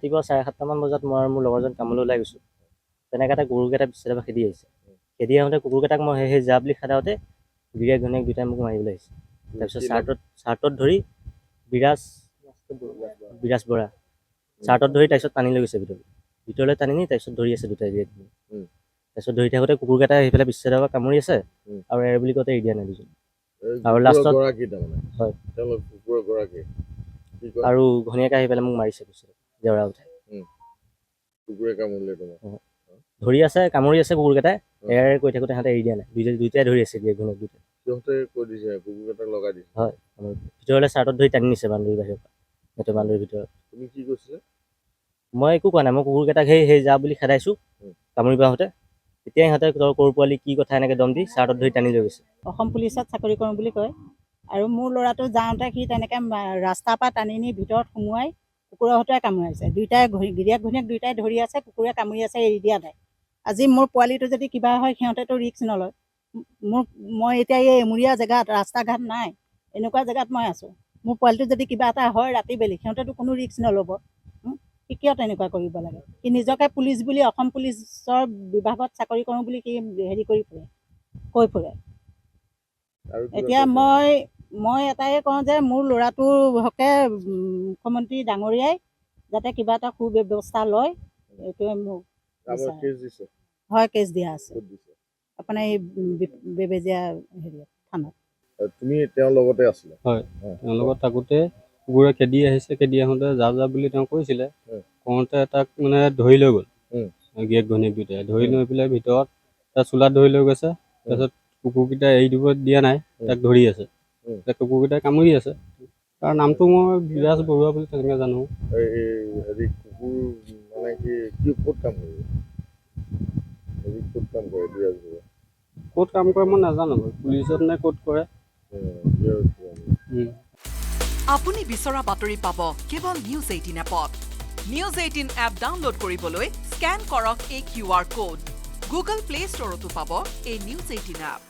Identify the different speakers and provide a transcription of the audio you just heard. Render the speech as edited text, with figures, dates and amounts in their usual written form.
Speaker 1: ৰাতিপুৱা 7:30মান বজাত মই আৰু মোৰ লগৰজন কামলৈ ওলাই গৈছোঁ। তেনেকৈ এটা কুকুৰকেইটা পিছফালৰ পৰা খেদি আহিছে। খেদি আহোঁতে কুকুৰকেইটাক মই সেই যা বুলি খেদাওঁতে গিৰিয়েক ঘৈণীয়েক দুয়োটাই মোক মাৰিবলৈ আহিছে। তাৰপিছত চাৰ্টত ধৰি বিৰাজ বৰা চাৰ্টত ধৰি তাৰপিছত টানি লৈ গৈছে ভিতৰলৈ টানি নি তাৰপিছত ধৰি আছে দুটাই গিৰিয়েক ঘৈণীয়েক। তাৰপিছত ধৰি থাকোঁতে কুকুৰকেইটাই সেইফালে পিছফালৰ পৰা কামুৰি আছে আৰু এৰ বুলি কওঁতে এৰি দিয়া নাই দুজন। আৰু লাষ্টত হয় আৰু ঘৈণীয়েকে আহি পেলাই মোক মাৰিছে পিছত জেওৰা উঠাই। ধৰি আছে কামুৰি আছে কুকুৰকেইটাই এৰ কৈ থাকোঁতে সিহঁতে এৰি দিয়া নাই। দুইটাই ধৰি আছে গিৰিয়েক ঘৈণীয়েক দুয়োটাই। হয় ভিতৰলৈ চাৰ্টত ধৰি টানি নিছে বাউণ্ডেৰীৰ বাহিৰৰ পৰা সেইটো বাউণ্ডেৰীৰ ভিতৰত। মই একো কোৱা নাই, মই কুকুৰকেইটাক সেই যা বুলি খেদাইছোঁ কামুৰিব আহোঁতে। তেতিয়া সিহঁতে সৰু পোৱালি কি কথা এনেকৈ দম দি চাৰ্টত ধৰি টানি লৈ গৈছে।
Speaker 2: অসম পুলিচত চাকৰি কৰোঁ বুলি কয় আৰু মোৰ ল'ৰাটো যাওঁতে সি তেনেকৈ ৰাস্তাৰ পৰা টানি নি ভিতৰত সোমোৱাই কুকুৰৰ সৈতে কামুৰাইছে। দুয়োটাই গিৰিয়েক ঘৈণীয়েক দুয়োটাই ধৰি আছে, কুকুৰে কামুৰি আছে, এৰি দিয়া নাই। আজি মোৰ পোৱালিটো যদি কিবা হয় সিহঁতেতো ৰিস্ক নলয়। মই এতিয়া এই এমূৰীয়া জেগাত ৰাস্তা ঘাট নাই, এনেকুৱা জেগাত মই আছোঁ। মোৰ পোৱালিটো যদি কিবা এটা হয় ৰাতি বেলি সিহঁতেতো কোনো ৰিস্ক নল'ব। সি কিয় তেনেকুৱা কৰিব লাগে? সি নিজকে পুলিচ বুলি অসম পুলিচৰ বিভাগত চাকৰি কৰোঁ বুলি সি হেৰি কৰি ফুৰে, কৈ ফুৰে। এতিয়া মই এটাই কওঁ যে মোৰ ল'ৰাটোৰ হকে মুখ্যমন্ত্ৰী ডাঙৰীয়াই যাতে কিবা এটা সুব্যৱস্থা লয়, এইটোৱে মোক হয় কেছ দিয়া আছে আপোনাৰ এই বেবেজীয়া হেৰিয়াত থানাত।
Speaker 3: তুমি তেওঁৰ লগতে আছিলা?
Speaker 4: হয়, তেওঁৰ লগত থাকোঁতে কুকুৰে খেদি আহিছে। খেদি আহোঁতে যা বুলি তেওঁ কৈছিলে, কওঁতে তাক মানে ধৰি লৈ গ'ল গিৰিয়েক ঘৈণীয়েক দুয়োটাই। ধৰি লৈ পেলাই ভিতৰত তাৰ চোলাত ধৰি লৈ গৈছে। তাৰপিছত কুকুৰকেইটা এৰি দিব দিয়া নাই, তাক ধৰি আছে। কুকুৰকেইটাই কামুৰি আছে। তাৰ নামটো মই বিৰাজ বৰুৱা বুলি তেনেকৈ জানো। ক'ত কাম কৰে মই নাজানো, পুলিচত নে ক'ত কৰে।
Speaker 5: আপুনি বিচৰা বাতৰি পাব কেৱল নিউজ 18 এপত। নিউজ 18 এপ ডাউনলোড কৰিবলৈ স্কেন কৰক এই QR কোড। গুগল প্লে ষ্টৰতো পাব এই নিউজ 18 এপ।